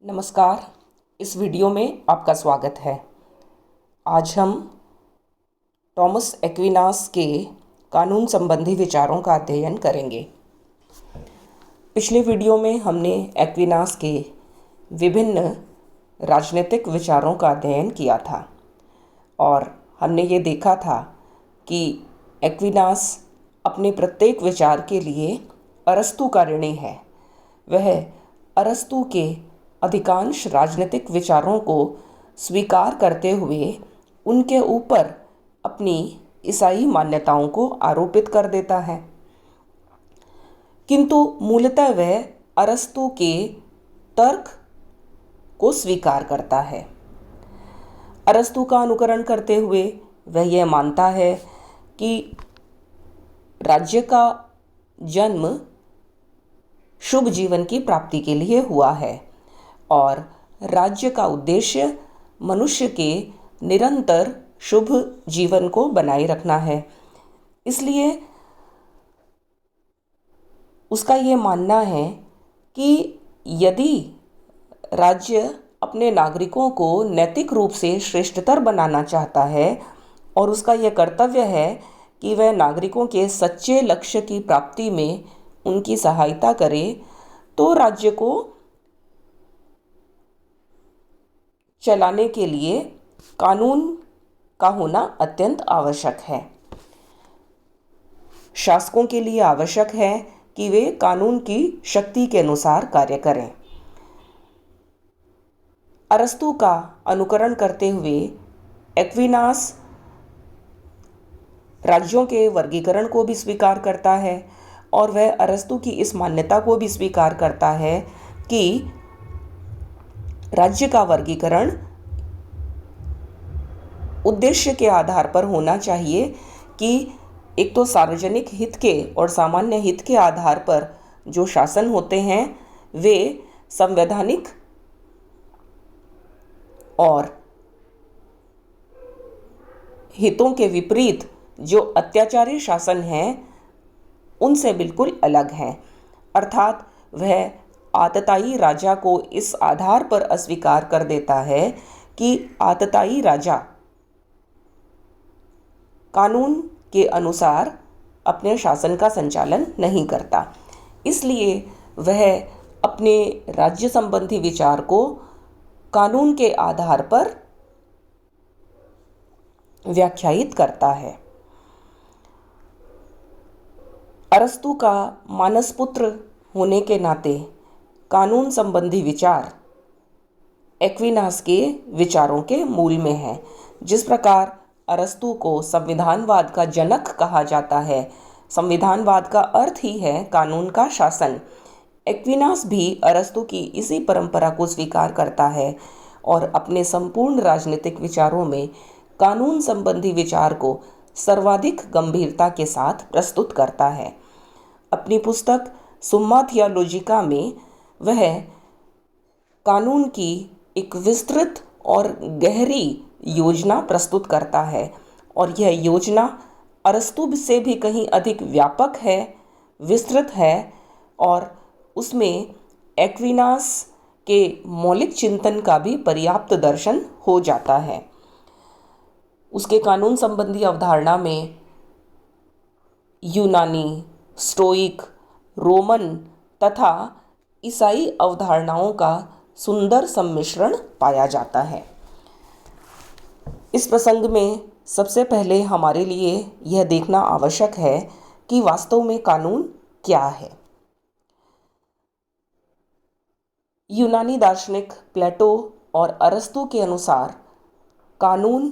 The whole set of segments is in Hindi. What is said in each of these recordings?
नमस्कार। इस वीडियो में आपका स्वागत है। आज हम टॉमस एक्विनास के कानून संबंधी विचारों का अध्ययन करेंगे। पिछले वीडियो में हमने एक्विनास के विभिन्न राजनीतिक विचारों का अध्ययन किया था और हमने ये देखा था कि एक्विनास अपने प्रत्येक विचार के लिए अरस्तू का ऋणी है। वह अरस्तू के अधिकांश राजनीतिक विचारों को स्वीकार करते हुए उनके ऊपर अपनी ईसाई मान्यताओं को आरोपित कर देता है, किंतु मूलतः वह अरस्तू के तर्क को स्वीकार करता है। अरस्तू का अनुकरण करते हुए वह यह मानता है कि राज्य का जन्म शुभ जीवन की प्राप्ति के लिए हुआ है और राज्य का उद्देश्य मनुष्य के निरंतर शुभ जीवन को बनाए रखना है। इसलिए उसका ये मानना है कि यदि राज्य अपने नागरिकों को नैतिक रूप से श्रेष्ठतर बनाना चाहता है और उसका यह कर्तव्य है कि वह नागरिकों के सच्चे लक्ष्य की प्राप्ति में उनकी सहायता करे, तो राज्य को चलाने के लिए कानून का होना अत्यंत आवश्यक है। शासकों के लिए आवश्यक है कि वे कानून की शक्ति के अनुसार कार्य करें। अरस्तू का अनुकरण करते हुए एक्विनास राज्यों के वर्गीकरण को भी स्वीकार करता है और वह अरस्तू की इस मान्यता को भी स्वीकार करता है कि राज्य का वर्गीकरण उद्देश्य के आधार पर होना चाहिए कि एक तो सार्वजनिक हित के और सामान्य हित के आधार पर जो शासन होते हैं वे संवैधानिक और हितों के विपरीत जो अत्याचारी शासन है उनसे बिल्कुल अलग हैं। अर्थात वह आतताई राजा को इस आधार पर अस्वीकार कर देता है कि आतताई राजा कानून के अनुसार अपने शासन का संचालन नहीं करता। इसलिए वह अपने राज्य संबंधी विचार को कानून के आधार पर व्याख्यायित करता है। अरस्तू का मानसपुत्र होने के नाते कानून संबंधी विचार एक्विनास के विचारों के मूल में है। जिस प्रकार अरस्तू को संविधानवाद का जनक कहा जाता है, संविधानवाद का अर्थ ही है कानून का शासन। एक्विनास भी अरस्तू की इसी परंपरा को स्वीकार करता है और अपने संपूर्ण राजनीतिक विचारों में कानून संबंधी विचार को सर्वाधिक गंभीरता के साथ प्रस्तुत करता है। अपनी पुस्तक सुम्मा थियोलॉजिका में वह कानून की एक विस्तृत और गहरी योजना प्रस्तुत करता है और यह योजना अरस्तू से भी कहीं अधिक व्यापक है, विस्तृत है और उसमें एक्विनास के मौलिक चिंतन का भी पर्याप्त दर्शन हो जाता है। उसके कानून संबंधी अवधारणा में यूनानी, स्टोइक, रोमन तथा ईसाई अवधारणाओं का सुंदर सम्मिश्रण पाया जाता है। इस प्रसंग में सबसे पहले हमारे लिए यह देखना आवश्यक है कि वास्तव में कानून क्या है। यूनानी दार्शनिक प्लेटो और अरस्तू के अनुसार कानून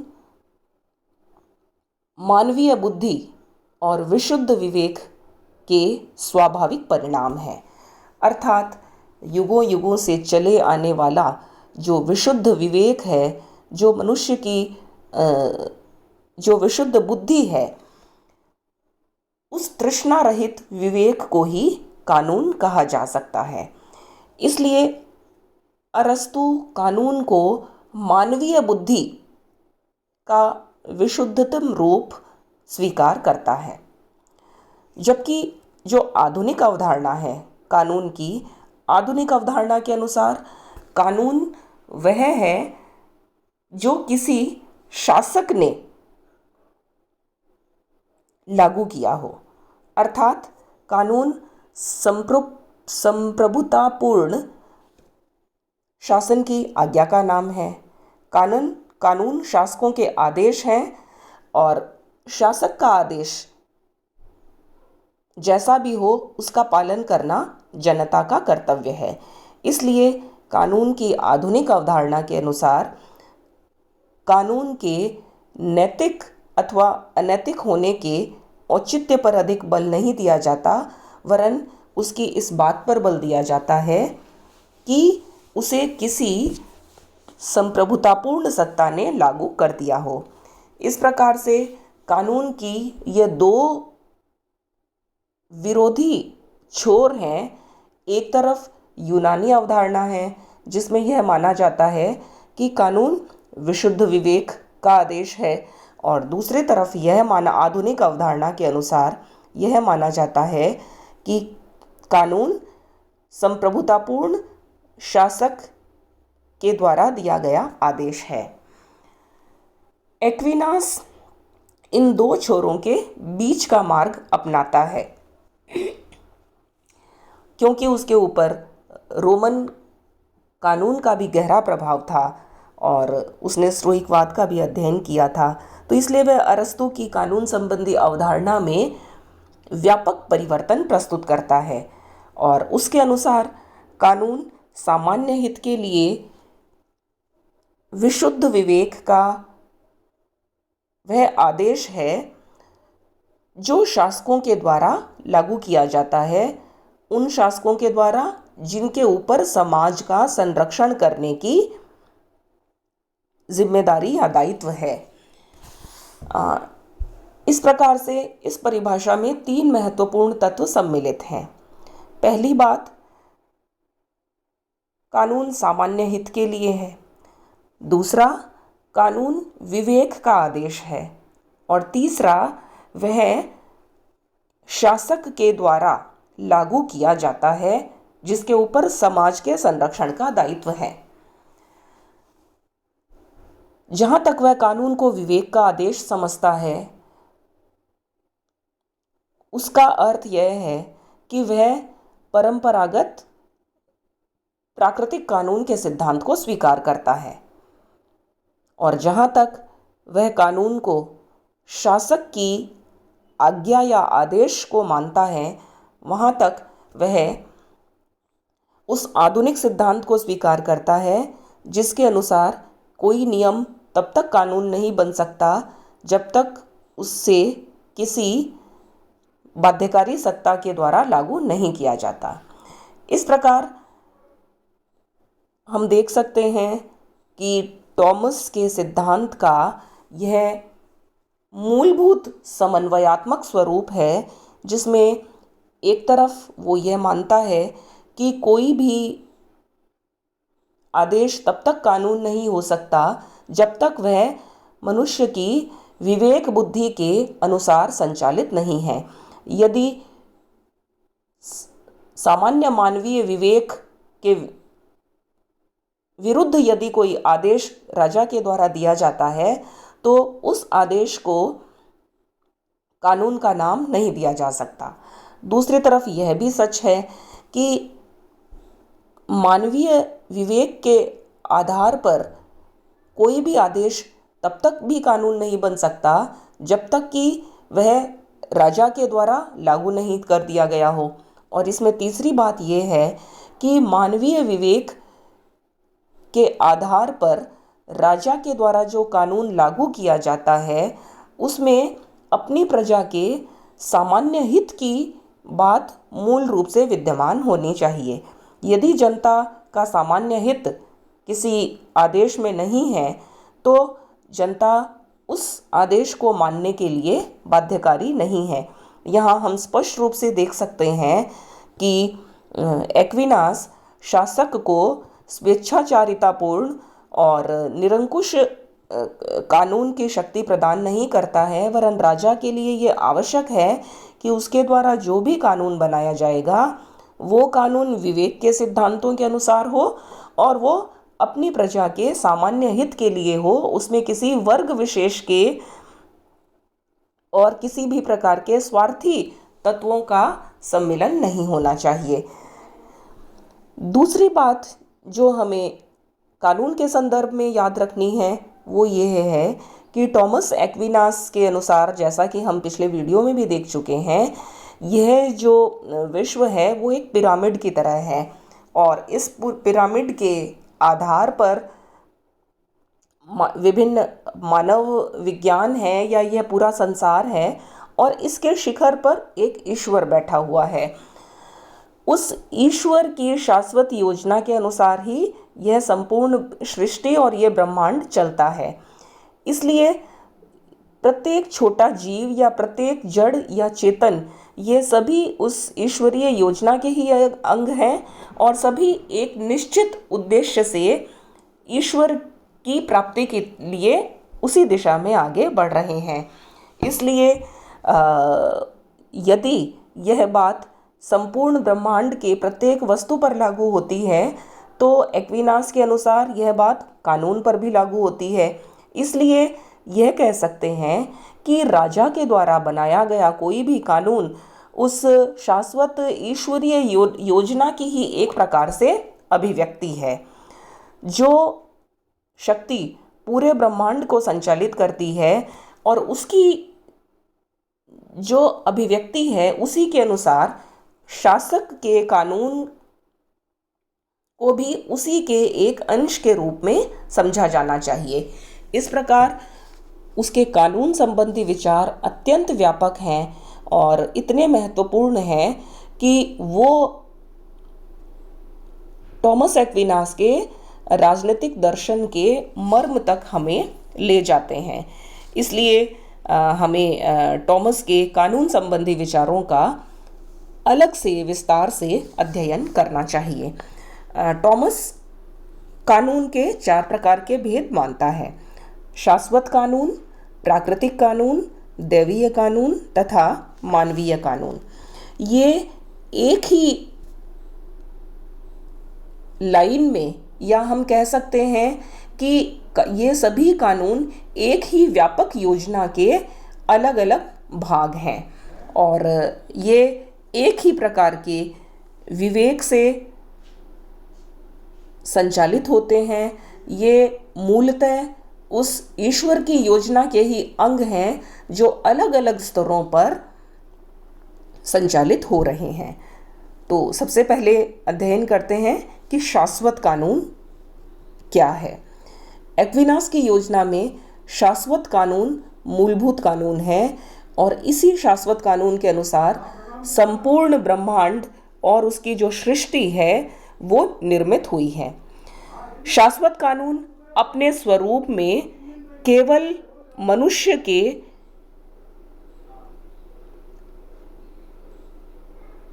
मानवीय बुद्धि और विशुद्ध विवेक के स्वाभाविक परिणाम है। अर्थात युगों युगों से चले आने वाला जो विशुद्ध विवेक है, जो मनुष्य की जो विशुद्ध बुद्धि है, उस तृष्णा रहित विवेक को ही कानून कहा जा सकता है। इसलिए अरस्तू कानून को मानवीय बुद्धि का विशुद्धतम रूप स्वीकार करता है, जबकि जो आधुनिक अवधारणा है कानून की, आधुनिक अवधारणा के अनुसार कानून वह है जो किसी शासक ने लागू किया हो, अर्थात कानून संप्रभुतापूर्ण शासन की आज्ञा का नाम है। कानून शासकों के आदेश हैं और शासक का आदेश जैसा भी हो उसका पालन करना जनता का कर्तव्य है। इसलिए कानून की आधुनिक अवधारणा के अनुसार कानून के नैतिक अथवा अनैतिक होने के औचित्य पर अधिक बल नहीं दिया जाता, वरन उसकी इस बात पर बल दिया जाता है कि उसे किसी संप्रभुतापूर्ण सत्ता ने लागू कर दिया हो। इस प्रकार से कानून की ये दो विरोधी छोर हैं। एक तरफ यूनानी अवधारणा है जिसमें यह माना जाता है कि कानून विशुद्ध विवेक का आदेश है, और दूसरी तरफ आधुनिक अवधारणा के अनुसार यह माना जाता है कि कानून संप्रभुतापूर्ण शासक के द्वारा दिया गया आदेश है। एक्विनास इन दो छोरों के बीच का मार्ग अपनाता है, क्योंकि उसके ऊपर रोमन कानून का भी गहरा प्रभाव था और उसने स्टोइकवाद का भी अध्ययन किया था। तो इसलिए वह अरस्तु की कानून संबंधी अवधारणा में व्यापक परिवर्तन प्रस्तुत करता है और उसके अनुसार कानून सामान्य हित के लिए विशुद्ध विवेक का वह आदेश है जो शासकों के द्वारा लागू किया जाता है, उन शासकों के द्वारा जिनके ऊपर समाज का संरक्षण करने की जिम्मेदारी या दायित्व है। इस प्रकार से इस परिभाषा में 3 महत्वपूर्ण तत्व सम्मिलित हैं। पहली बात, कानून सामान्य हित के लिए है। दूसरा, कानून विवेक का आदेश है। और तीसरा, वह शासक के द्वारा लागू किया जाता है जिसके ऊपर समाज के संरक्षण का दायित्व है। जहां तक वह कानून को विवेक का आदेश समझता है, उसका अर्थ यह है कि वह परंपरागत प्राकृतिक कानून के सिद्धांत को स्वीकार करता है, और जहां तक वह कानून को शासक की आज्ञा या आदेश को मानता है, वहां तक वह उस आधुनिक सिद्धांत को स्वीकार करता है जिसके अनुसार कोई नियम तब तक कानून नहीं बन सकता जब तक उससे किसी बाध्यकारी सत्ता के द्वारा लागू नहीं किया जाता। इस प्रकार हम देख सकते हैं कि टॉमस के सिद्धांत का यह मूलभूत समन्वयात्मक स्वरूप है, जिसमें एक तरफ वो यह मानता है कि कोई भी आदेश तब तक कानून नहीं हो सकता जब तक वह मनुष्य की विवेक बुद्धि के अनुसार संचालित नहीं है। यदि सामान्य मानवीय विवेक के विरुद्ध यदि कोई आदेश राजा के द्वारा दिया जाता है तो उस आदेश को कानून का नाम नहीं दिया जा सकता। दूसरी तरफ यह भी सच है कि मानवीय विवेक के आधार पर कोई भी आदेश तब तक भी कानून नहीं बन सकता जब तक कि वह राजा के द्वारा लागू नहीं कर दिया गया हो। और इसमें तीसरी बात यह है कि मानवीय विवेक के आधार पर राजा के द्वारा जो कानून लागू किया जाता है उसमें अपनी प्रजा के सामान्य हित की बात मूल रूप से विद्यमान होनी चाहिए। यदि जनता का सामान्य हित किसी आदेश में नहीं है तो जनता उस आदेश को मानने के लिए बाध्यकारी नहीं है। यहाँ हम स्पष्ट रूप से देख सकते हैं कि एक्विनास शासक को स्वेच्छाचारितापूर्ण और निरंकुश कानून की शक्ति प्रदान नहीं करता है, वरन राजा के लिए ये आवश्यक है कि उसके द्वारा जो भी कानून बनाया जाएगा वो कानून विवेक के सिद्धांतों के अनुसार हो और वो अपनी प्रजा के सामान्य हित के लिए हो, उसमें किसी वर्ग विशेष के और किसी भी प्रकार के स्वार्थी तत्वों का सम्मिलन नहीं होना चाहिए। दूसरी बात जो हमें कानून के संदर्भ में याद रखनी है वो ये है कि टॉमस एक्विनास के अनुसार, जैसा कि हम पिछले वीडियो में भी देख चुके हैं, यह जो विश्व है वो एक पिरामिड की तरह है और इस पिरामिड के आधार पर विभिन्न मानव विज्ञान है या यह पूरा संसार है और इसके शिखर पर एक ईश्वर बैठा हुआ है। उस ईश्वर की शाश्वत योजना के अनुसार ही यह संपूर्ण सृष्टि और यह ब्रह्मांड चलता है। इसलिए प्रत्येक छोटा जीव या प्रत्येक जड़ या चेतन, ये सभी उस ईश्वरीय योजना के ही अंग हैं और सभी एक निश्चित उद्देश्य से ईश्वर की प्राप्ति के लिए उसी दिशा में आगे बढ़ रहे हैं। इसलिए यदि यह बात संपूर्ण ब्रह्मांड के प्रत्येक वस्तु पर लागू होती है तो एक्विनास के अनुसार यह बात कानून पर भी लागू होती है। इसलिए यह कह सकते हैं कि राजा के द्वारा बनाया गया कोई भी कानून उस शाश्वत ईश्वरीय योजना की ही एक प्रकार से अभिव्यक्ति है। जो शक्ति पूरे ब्रह्मांड को संचालित करती है और उसकी जो अभिव्यक्ति है उसी के अनुसार शासक के कानून को भी उसी के एक अंश के रूप में समझा जाना चाहिए। इस प्रकार उसके कानून संबंधी विचार अत्यंत व्यापक हैं और इतने महत्वपूर्ण हैं कि वो टॉमस एक्विनास के राजनीतिक दर्शन के मर्म तक हमें ले जाते हैं। इसलिए हमें टॉमस के कानून संबंधी विचारों का अलग से विस्तार से अध्ययन करना चाहिए। टॉमस कानून के 4 प्रकार के भेद मानता है: शाश्वत कानून, प्राकृतिक कानून, दैवीय कानून तथा मानवीय कानून। ये एक ही लाइन में, या हम कह सकते हैं कि ये सभी कानून एक ही व्यापक योजना के अलग अलग भाग हैं और ये एक ही प्रकार के विवेक से संचालित होते हैं। ये मूलतः उस ईश्वर की योजना के ही अंग हैं जो अलग अलग स्तरों पर संचालित हो रहे हैं। तो सबसे पहले अध्ययन करते हैं कि शाश्वत कानून क्या है। एक्विनास की योजना में शाश्वत कानून मूलभूत कानून है और इसी शाश्वत कानून के अनुसार संपूर्ण ब्रह्मांड और उसकी जो सृष्टि है वो निर्मित हुई है। शाश्वत कानून अपने स्वरूप में केवल मनुष्य के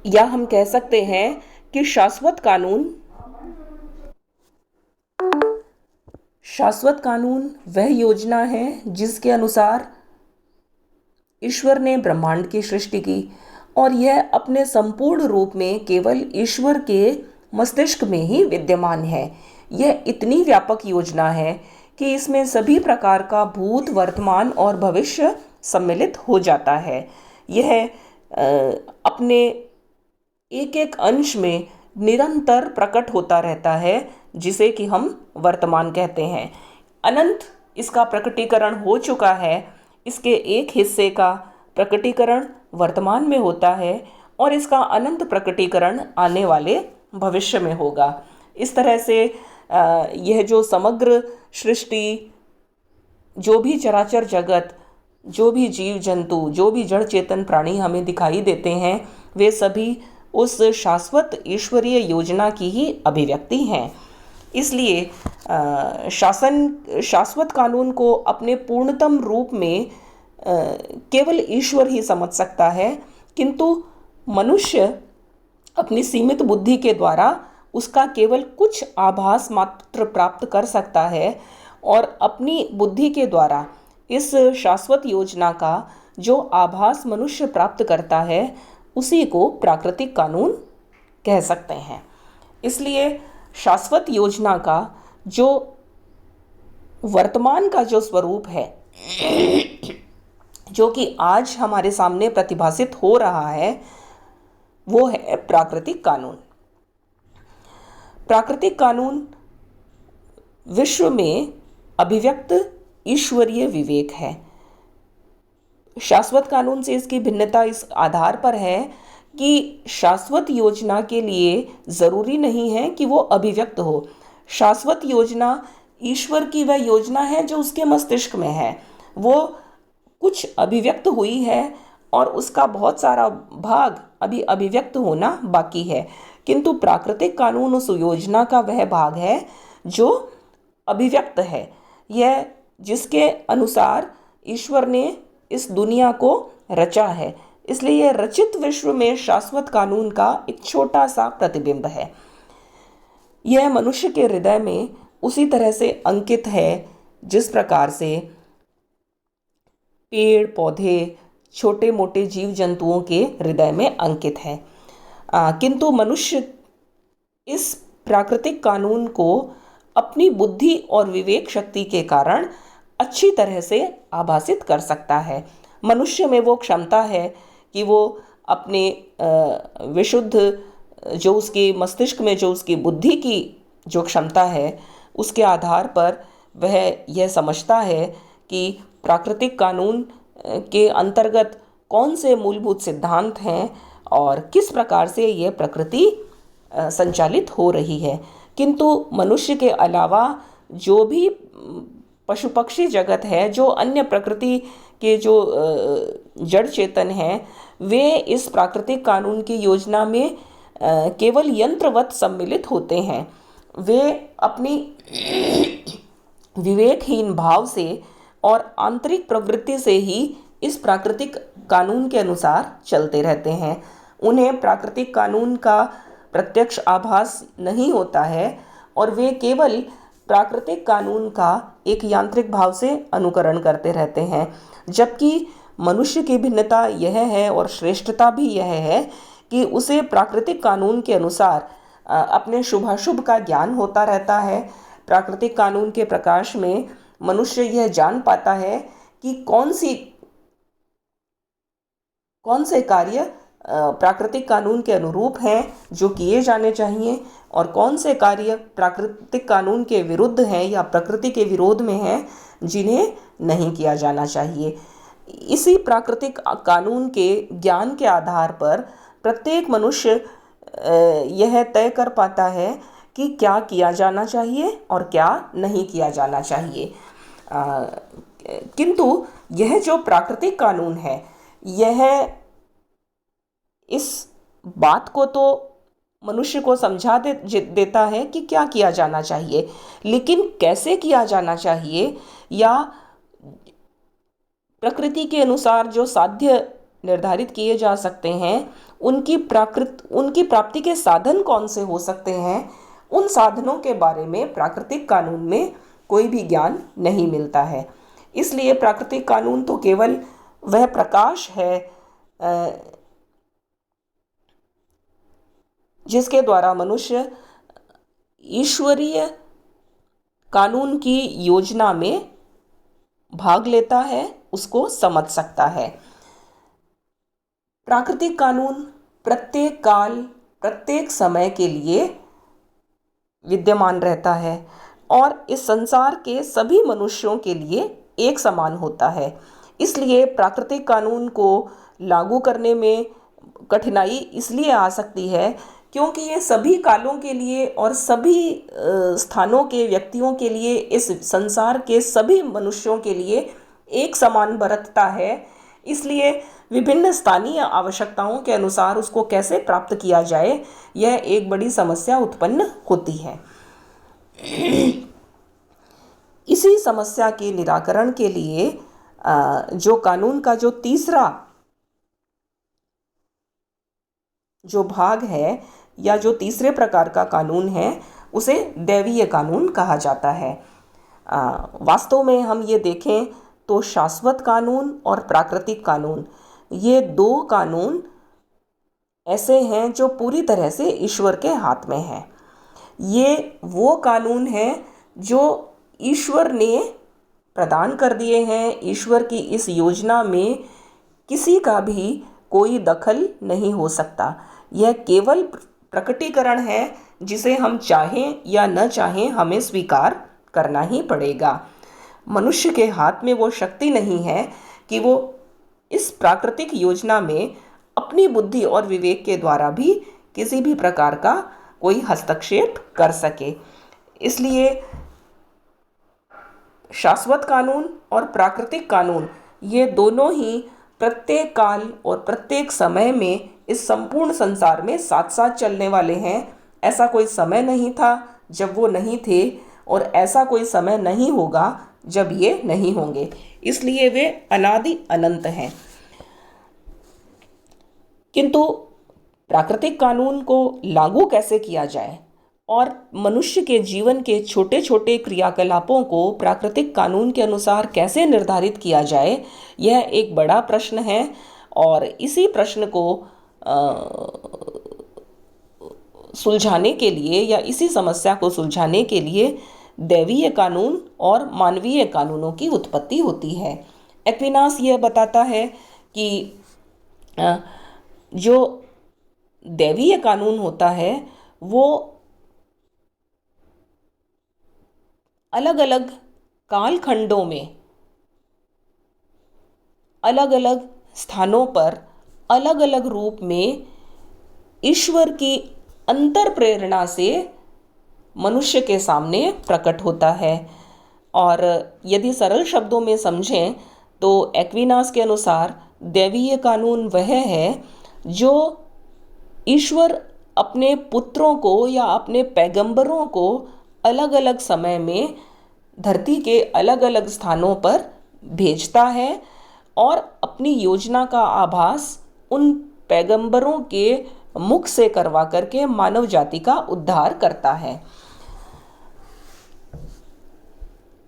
या हम कह सकते हैं कि शाश्वत कानून वह योजना है जिसके अनुसार ईश्वर ने ब्रह्मांड की सृष्टि की और यह अपने संपूर्ण रूप में केवल ईश्वर के मस्तिष्क में ही विद्यमान है। यह इतनी व्यापक योजना है कि इसमें सभी प्रकार का भूत, वर्तमान और भविष्य सम्मिलित हो जाता है। यह अपने एक एक अंश में निरंतर प्रकट होता रहता है, जिसे कि हम वर्तमान कहते हैं। अनंत इसका प्रकटीकरण हो चुका है। इसके एक हिस्से का प्रकटीकरण वर्तमान में होता है और इसका अनंत प्रकटीकरण आने वाले भविष्य में होगा। इस तरह से यह जो समग्र सृष्टि, जो भी चराचर जगत, जो भी जीव जंतु, जो भी जड़ चेतन प्राणी हमें दिखाई देते हैं, वे सभी उस शाश्वत ईश्वरीय योजना की ही अभिव्यक्ति हैं। इसलिए शाश्वत कानून को अपने पूर्णतम रूप में केवल ईश्वर ही समझ सकता है, किंतु मनुष्य अपनी सीमित बुद्धि के द्वारा उसका केवल कुछ आभास मात्र प्राप्त कर सकता है और अपनी बुद्धि के द्वारा इस शाश्वत योजना का जो आभास मनुष्य प्राप्त करता है उसी को प्राकृतिक कानून कह सकते हैं। इसलिए शाश्वत योजना का जो वर्तमान का जो स्वरूप है, जो कि आज हमारे सामने प्रतिभासित हो रहा है, वो है प्राकृतिक कानून। प्राकृतिक कानून विश्व में अभिव्यक्त ईश्वरीय विवेक है। शाश्वत कानून से इसकी भिन्नता इस आधार पर है कि शाश्वत योजना के लिए ज़रूरी नहीं है कि वो अभिव्यक्त हो। शाश्वत योजना ईश्वर की वह योजना है जो उसके मस्तिष्क में है, वो कुछ अभिव्यक्त हुई है और उसका बहुत सारा भाग अभी अभिव्यक्त होना बाकी है। किंतु प्राकृतिक कानून उस योजना का वह भाग है जो अभिव्यक्त है, यह जिसके अनुसार ईश्वर ने इस दुनिया को रचा है। इसलिए यह रचित विश्व में शाश्वत कानून का एक छोटा सा प्रतिबिंब है। यह मनुष्य के हृदय में उसी तरह से अंकित है जिस प्रकार से पेड़ पौधे, छोटे मोटे जीव जंतुओं के हृदय में अंकित है। किंतु मनुष्य इस प्राकृतिक कानून को अपनी बुद्धि और विवेक शक्ति के कारण अच्छी तरह से आभासित कर सकता है। मनुष्य में वो क्षमता है कि वो अपने विशुद्ध जो उसके मस्तिष्क में जो उसकी बुद्धि की जो क्षमता है, उसके आधार पर वह यह समझता है कि प्राकृतिक कानून के अंतर्गत कौन से मूलभूत सिद्धांत हैं और किस प्रकार से यह प्रकृति संचालित हो रही है। किंतु मनुष्य के अलावा जो भी पशु पक्षी जगत है, जो अन्य प्रकृति के जो जड़ चेतन हैं, वे इस प्राकृतिक कानून की योजना में केवल यंत्रवत सम्मिलित होते हैं। वे अपनी विवेकहीन भाव से और आंतरिक प्रवृत्ति से ही इस प्राकृतिक कानून के अनुसार चलते रहते हैं। उन्हें प्राकृतिक कानून का प्रत्यक्ष आभास नहीं होता है और वे केवल प्राकृतिक कानून का एक यांत्रिक भाव से अनुकरण करते रहते हैं। जबकि मनुष्य की भिन्नता यह है और श्रेष्ठता भी यह है कि उसे प्राकृतिक कानून के अनुसार अपने शुभाशुभ का ज्ञान होता रहता है। प्राकृतिक कानून के प्रकाश में मनुष्य यह जान पाता है कि कौन से कार्य प्राकृतिक कानून के अनुरूप हैं जो किए जाने चाहिए और कौन से कार्य प्राकृतिक कानून के विरुद्ध हैं या प्रकृति के विरोध में हैं जिन्हें नहीं किया जाना चाहिए। इसी प्राकृतिक कानून के ज्ञान के आधार पर प्रत्येक मनुष्य यह तय कर पाता है कि क्या किया जाना चाहिए और क्या नहीं किया जाना चाहिए। किंतु यह जो प्राकृतिक कानून है, यह इस बात को तो मनुष्य को समझा देता है कि क्या किया जाना चाहिए, लेकिन कैसे किया जाना चाहिए या प्रकृति के अनुसार जो साध्य निर्धारित किए जा सकते हैं, उनकी प्राप्ति के साधन कौन से हो सकते हैं, उन साधनों के बारे में प्राकृतिक कानून में कोई भी ज्ञान नहीं मिलता है। इसलिए प्राकृतिक कानून तो केवल वह प्रकाश है जिसके द्वारा मनुष्य ईश्वरीय कानून की योजना में भाग लेता है, उसको समझ सकता है। प्राकृतिक कानून प्रत्येक काल, प्रत्येक समय के लिए विद्यमान रहता है और इस संसार के सभी मनुष्यों के लिए एक समान होता है। इसलिए प्राकृतिक कानून को लागू करने में कठिनाई इसलिए आ सकती है क्योंकि ये सभी कालों के लिए और सभी स्थानों के व्यक्तियों के लिए, इस संसार के सभी मनुष्यों के लिए एक समान बरतता है। इसलिए विभिन्न स्थानीय आवश्यकताओं के अनुसार उसको कैसे प्राप्त किया जाए, यह एक बड़ी समस्या उत्पन्न होती है। इसी समस्या के निराकरण के लिए जो कानून का जो तीसरा जो भाग है या जो तीसरे प्रकार का कानून है, उसे दैवीय कानून कहा जाता है। वास्तव में हम ये देखें तो शाश्वत कानून और प्राकृतिक कानून, ये दो कानून ऐसे हैं जो पूरी तरह से ईश्वर के हाथ में हैं। ये वो कानून हैं जो ईश्वर ने प्रदान कर दिए हैं। ईश्वर की इस योजना में किसी का भी कोई दखल नहीं हो सकता। यह केवल प्रकटीकरण है जिसे हम चाहें या न चाहें हमें स्वीकार करना ही पड़ेगा। मनुष्य के हाथ में वो शक्ति नहीं है कि वो इस प्राकृतिक योजना में अपनी बुद्धि और विवेक के द्वारा भी किसी भी प्रकार का कोई हस्तक्षेप कर सके। इसलिए शाश्वत कानून और प्राकृतिक कानून ये दोनों ही प्रत्येक काल और प्रत्येक समय में इस संपूर्ण संसार में साथ साथ चलने वाले हैं। ऐसा कोई समय नहीं था जब वो नहीं थे, और ऐसा कोई समय नहीं होगा जब ये नहीं होंगे। इसलिए वे अनादि अनंत हैं। किंतु प्राकृतिक कानून को लागू कैसे किया जाए और मनुष्य के जीवन के छोटे छोटे क्रियाकलापों को प्राकृतिक कानून के अनुसार कैसे निर्धारित किया जाए, यह एक बड़ा प्रश्न है। और इसी प्रश्न को सुलझाने के लिए या इसी समस्या को सुलझाने के लिए दैवीय कानून और मानवीय कानूनों की उत्पत्ति होती है। एक्विनास यह बताता है कि जो दैवीय कानून होता है वो अलग अलग कालखंडों में, अलग अलग स्थानों पर, अलग अलग रूप में ईश्वर की अंतर प्रेरणा से मनुष्य के सामने प्रकट होता है। और यदि सरल शब्दों में समझें तो एक्विनास के अनुसार दैवीय कानून वह है जो ईश्वर अपने पुत्रों को या अपने पैगंबरों को अलग अलग समय में धरती के अलग अलग स्थानों पर भेजता है और अपनी योजना का आभास उन पैगंबरों के मुख से करवा करके मानव जाति का उद्धार करता है।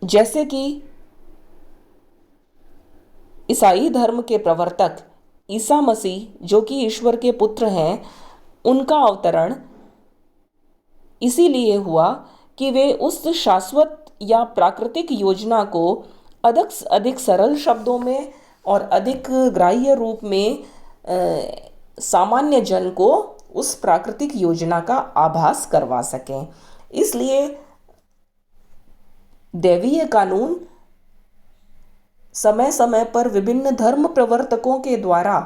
जैसे कि ईसाई धर्म के प्रवर्तक ईसा मसीह जो कि ईश्वर के पुत्र हैं, उनका अवतरण इसीलिए हुआ कि वे उस शाश्वत या प्राकृतिक योजना को अधिक सरल शब्दों में और अधिक ग्राह्य रूप में सामान्य जन को उस प्राकृतिक योजना का आभास करवा सकें। इसलिए दैवीय कानून समय समय पर विभिन्न धर्म प्रवर्तकों के द्वारा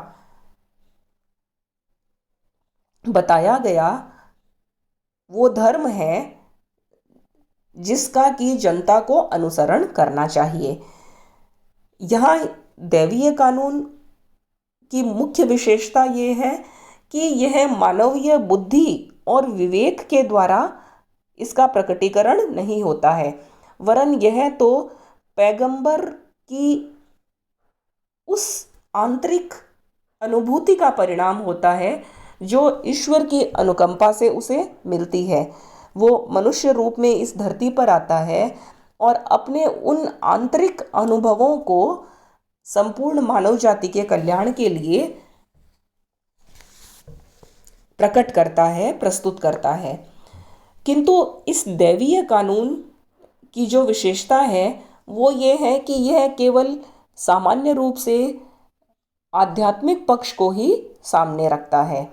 बताया गया वो धर्म है जिसका कि जनता को अनुसरण करना चाहिए। यहाँ दैवीय कानून की मुख्य विशेषता ये है कि यह मानवीय बुद्धि और विवेक के द्वारा इसका प्रकटीकरण नहीं होता है, वरन यह तो पैगंबर की उस आंतरिक अनुभूति का परिणाम होता है जो ईश्वर की अनुकंपा से उसे मिलती है। वो मनुष्य रूप में इस धरती पर आता है और अपने उन आंतरिक अनुभवों को संपूर्ण मानव जाति के कल्याण के लिए प्रकट करता है, प्रस्तुत करता है। किंतु इस दैवीय कानून की जो विशेषता है वो ये है कि यह केवल सामान्य रूप से आध्यात्मिक पक्ष को ही सामने रखता है।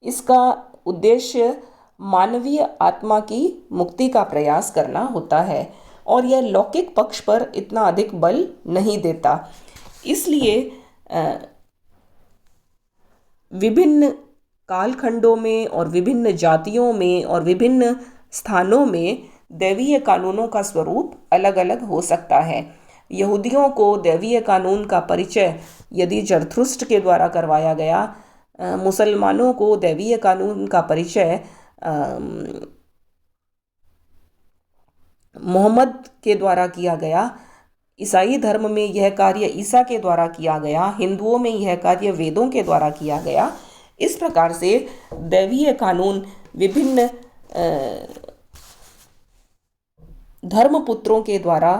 इसका उद्देश्य मानवीय आत्मा की मुक्ति का प्रयास करना होता है और यह लौकिक पक्ष पर इतना अधिक बल नहीं देता। इसलिए विभिन्न कालखंडों में और विभिन्न जातियों में और विभिन्न स्थानों में दैवीय कानूनों का स्वरूप अलग अलग हो सकता है। यहूदियों को दैवीय कानून का परिचय यदि जरथुस्त्र के द्वारा करवाया गया, मुसलमानों को दैवीय कानून का परिचय मोहम्मद के द्वारा किया गया, ईसाई धर्म में यह कार्य ईसा के द्वारा किया गया, हिंदुओं में यह कार्य वेदों के द्वारा किया गया। इस प्रकार से दैवीय कानून विभिन्न धर्मपुत्रों के द्वारा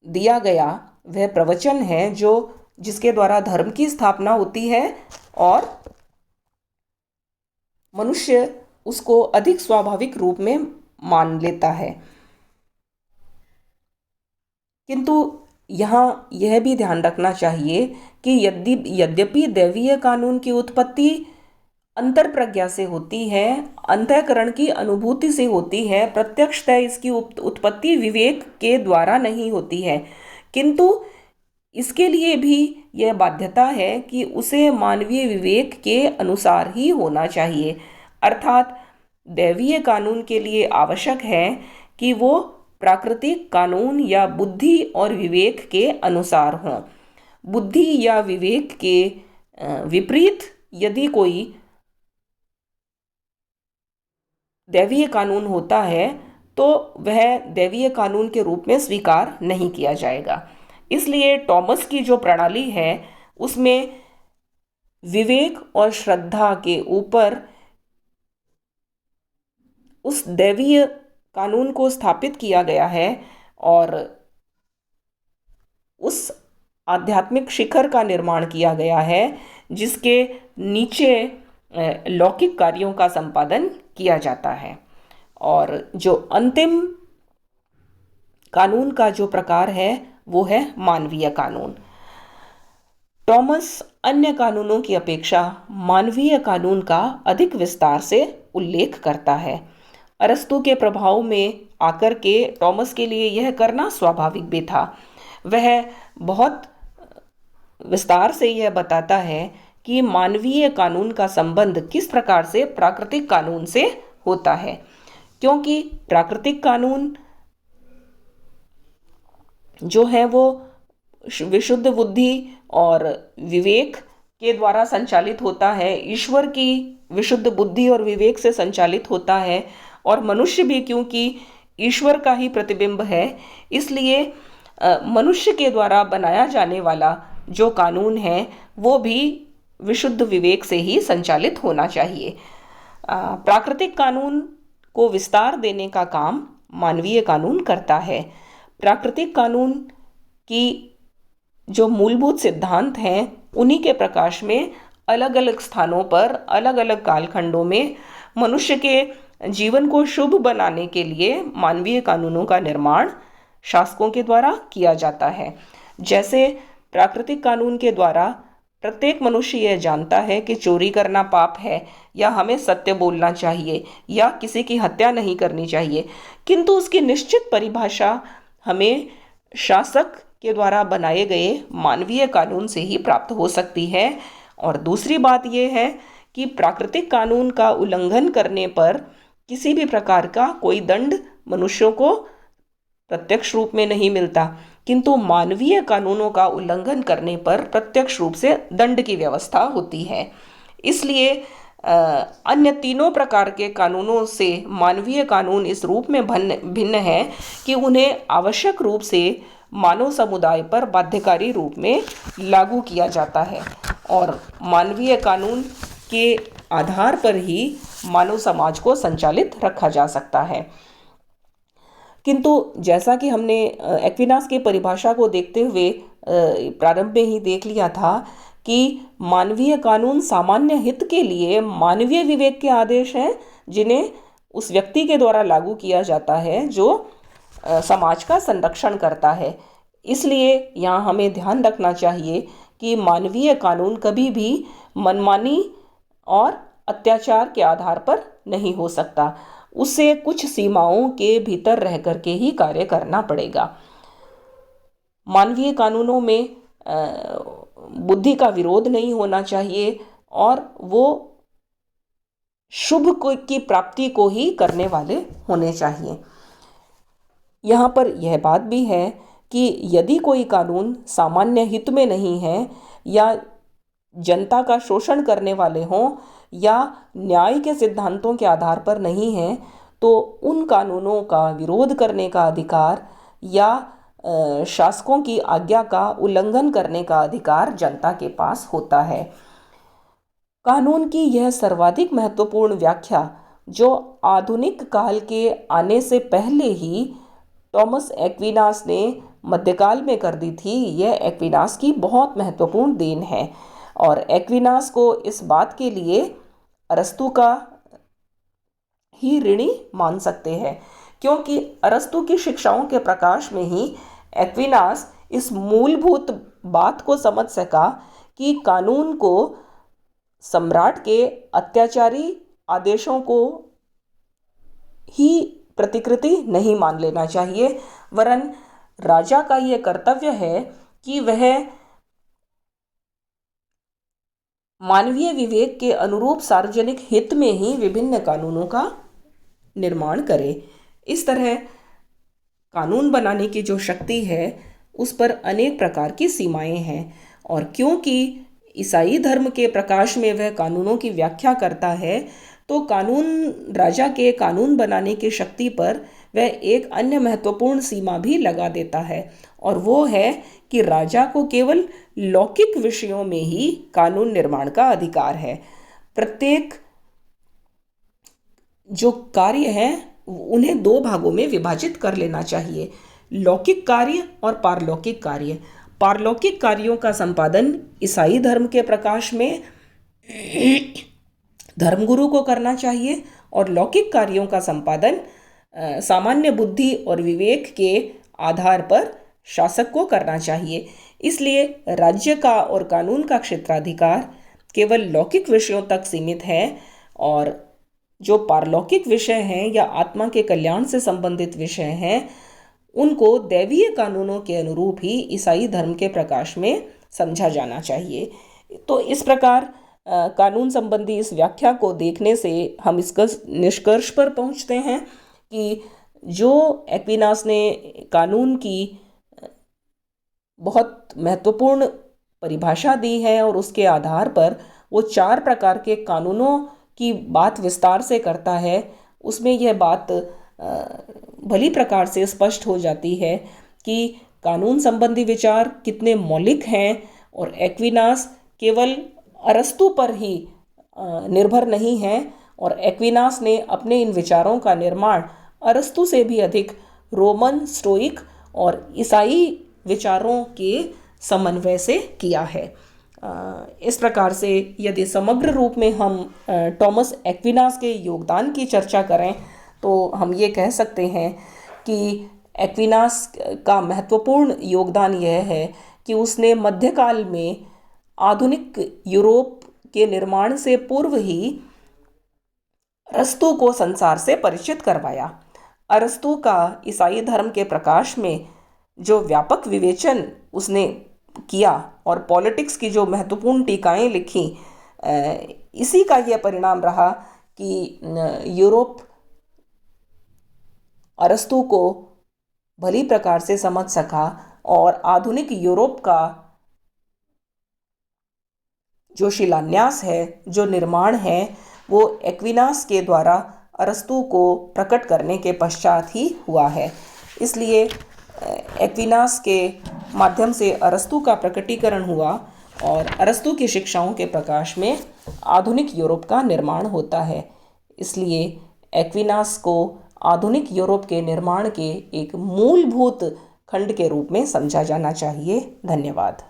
दिया गया वह प्रवचन है जिसके द्वारा धर्म की स्थापना होती है और मनुष्य उसको अधिक स्वाभाविक रूप में मान लेता है। किंतु यहाँ यह भी ध्यान रखना चाहिए कि यद्यपि दैवीय कानून की उत्पत्ति अंतर प्रज्ञा से होती है, अंतःकरण की अनुभूति से होती है, प्रत्यक्षतः इसकी उत्पत्ति विवेक के द्वारा नहीं होती है, किंतु इसके लिए भी यह बाध्यता है कि उसे मानवीय विवेक के अनुसार ही होना चाहिए। अर्थात दैवीय कानून के लिए आवश्यक है कि वो प्राकृतिक कानून या बुद्धि और विवेक के अनुसार हों। बुद्धि या विवेक के विपरीत यदि कोई दैवीय कानून होता है तो वह दैवीय कानून के रूप में स्वीकार नहीं किया जाएगा। इसलिए टॉमस की जो प्रणाली है उसमें विवेक और श्रद्धा के ऊपर उस दैवीय कानून को स्थापित किया गया है और उस आध्यात्मिक शिखर का निर्माण किया गया है जिसके नीचे लौकिक कार्यों का संपादन किया जाता है। और जो अंतिम कानून का जो प्रकार है वो है मानवीय कानून। टॉमस अन्य कानूनों की अपेक्षा मानवीय कानून का अधिक विस्तार से उल्लेख करता है। अरस्तु के प्रभाव में आकर के टॉमस के लिए यह करना स्वाभाविक भी था। वह बहुत विस्तार से यह बताता है कि मानवीय कानून का संबंध किस प्रकार से प्राकृतिक कानून से होता है, क्योंकि प्राकृतिक कानून जो है वो विशुद्ध बुद्धि और विवेक के द्वारा संचालित होता है, ईश्वर की विशुद्ध बुद्धि और विवेक से संचालित होता है, और मनुष्य भी क्योंकि ईश्वर का ही प्रतिबिंब है, इसलिए मनुष्य के द्वारा बनाया जाने वाला जो कानून है वो भी विशुद्ध विवेक से ही संचालित होना चाहिए। प्राकृतिक कानून को विस्तार देने का काम मानवीय कानून करता है। प्राकृतिक कानून की जो मूलभूत सिद्धांत हैं उन्हीं के प्रकाश में अलग अलग स्थानों पर अलग अलग कालखंडों में मनुष्य के जीवन को शुभ बनाने के लिए मानवीय कानूनों का निर्माण शासकों के द्वारा किया जाता है। जैसे प्राकृतिक कानून के द्वारा प्रत्येक मनुष्य यह जानता है कि चोरी करना पाप है, या हमें सत्य बोलना चाहिए, या किसी की हत्या नहीं करनी चाहिए, किंतु उसकी निश्चित परिभाषा हमें शासक के द्वारा बनाए गए मानवीय कानून से ही प्राप्त हो सकती है। और दूसरी बात यह है कि प्राकृतिक कानून का उल्लंघन करने पर किसी भी प्रकार का कोई दंड मनुष्यों को प्रत्यक्ष रूप में नहीं मिलता, किंतु मानवीय कानूनों का उल्लंघन करने पर प्रत्यक्ष रूप से दंड की व्यवस्था होती है। इसलिए अन्य तीनों प्रकार के कानूनों से मानवीय कानून इस रूप में भिन्न है कि उन्हें आवश्यक रूप से मानव समुदाय पर बाध्यकारी रूप में लागू किया जाता है, और मानवीय कानून के आधार पर ही मानव समाज को संचालित रखा जा सकता है। किंतु जैसा कि हमने एक्विनास की परिभाषा को देखते हुए प्रारंभ में ही देख लिया था कि मानवीय कानून सामान्य हित के लिए मानवीय विवेक के आदेश हैं जिन्हें उस व्यक्ति के द्वारा लागू किया जाता है जो समाज का संरक्षण करता है। इसलिए यहाँ हमें ध्यान रखना चाहिए कि मानवीय कानून कभी भी मनमानी और अत्याचार के आधार पर नहीं हो सकता, उसे कुछ सीमाओं के भीतर रह करके ही कार्य करना पड़ेगा। मानवीय कानूनों में बुद्धि का विरोध नहीं होना चाहिए और वो शुभ की प्राप्ति को ही करने वाले होने चाहिए। यहाँ पर यह बात भी है कि यदि कोई कानून सामान्य हित में नहीं है या जनता का शोषण करने वाले हों या न्याय के सिद्धांतों के आधार पर नहीं है, तो उन कानूनों का विरोध करने का अधिकार या शासकों की आज्ञा का उल्लंघन करने का अधिकार जनता के पास होता है। कानून की यह सर्वाधिक महत्वपूर्ण व्याख्या जो आधुनिक काल के आने से पहले ही टॉमस एक्विनास ने मध्यकाल में कर दी थी, यह एक्विनास की बहुत महत्वपूर्ण देन है। और एक्विनास को इस बात के लिए अरस्तु का ही ऋणी मान सकते हैं, क्योंकि अरस्तु की शिक्षाओं के प्रकाश में ही एक्विनास इस मूलभूत बात को समझ सका कि कानून को सम्राट के अत्याचारी आदेशों को ही प्रतिकृति नहीं मान लेना चाहिए, वरन राजा का यह कर्तव्य है कि वह मानवीय विवेक के अनुरूप सार्वजनिक हित में ही विभिन्न कानूनों का निर्माण करे। इस तरह कानून बनाने की जो शक्ति है उस पर अनेक प्रकार की सीमाएं हैं, और क्योंकि ईसाई धर्म के प्रकाश में वह कानूनों की व्याख्या करता है, तो कानून राजा के कानून बनाने की शक्ति पर वह एक अन्य महत्वपूर्ण सीमा भी लगा देता है, और वो है कि राजा को केवल लौकिक विषयों में ही कानून निर्माण का अधिकार है। प्रत्येक जो कार्य हैं उन्हें दो भागों में विभाजित कर लेना चाहिए, लौकिक कार्य और पारलौकिक कार्य। पारलौकिक कार्यों का संपादन ईसाई धर्म के प्रकाश में धर्मगुरु को करना चाहिए, और लौकिक कार्यों का संपादन सामान्य बुद्धि और विवेक के आधार पर शासक को करना चाहिए। इसलिए राज्य का और कानून का क्षेत्राधिकार केवल लौकिक विषयों तक सीमित है, और जो पारलौकिक विषय हैं या आत्मा के कल्याण से संबंधित विषय हैं उनको दैवीय कानूनों के अनुरूप ही ईसाई धर्म के प्रकाश में समझा जाना चाहिए। तो इस प्रकार कानून संबंधी इस व्याख्या को देखने से हम इस निष्कर्ष पर पहुंचते हैं कि जो एक्विनास ने कानून की बहुत महत्वपूर्ण परिभाषा दी है और उसके आधार पर वो 4 प्रकार के कानूनों की बात विस्तार से करता है, उसमें यह बात भली प्रकार से स्पष्ट हो जाती है कि कानून संबंधी विचार कितने मौलिक हैं, और एक्विनास केवल अरस्तु पर ही निर्भर नहीं है, और एक्विनास ने अपने इन विचारों का निर्माण अरस्तु से भी अधिक रोमन, स्टोइक और ईसाई विचारों के समन्वय से किया है। इस प्रकार से यदि समग्र रूप में हम टॉमस एक्विनास के योगदान की चर्चा करें तो हम ये कह सकते हैं कि एक्विनास का महत्वपूर्ण योगदान यह है कि उसने मध्यकाल में आधुनिक यूरोप के निर्माण से पूर्व ही अरस्तु को संसार से परिचित करवाया। अरस्तु का ईसाई धर्म के प्रकाश में जो व्यापक विवेचन उसने किया और पॉलिटिक्स की जो महत्वपूर्ण टीकाएं लिखी, इसी का यह परिणाम रहा कि यूरोप अरस्तु को भली प्रकार से समझ सका, और आधुनिक यूरोप का जो शिलान्यास है, जो निर्माण है, वो एक्विनास के द्वारा अरस्तु को प्रकट करने के पश्चात ही हुआ है। इसलिए एक्विनास के माध्यम से अरस्तु का प्रकटीकरण हुआ, और अरस्तु की शिक्षाओं के प्रकाश में आधुनिक यूरोप का निर्माण होता है। इसलिए एक्विनास को आधुनिक यूरोप के निर्माण के एक मूलभूत खंड के रूप में समझा जाना चाहिए। धन्यवाद।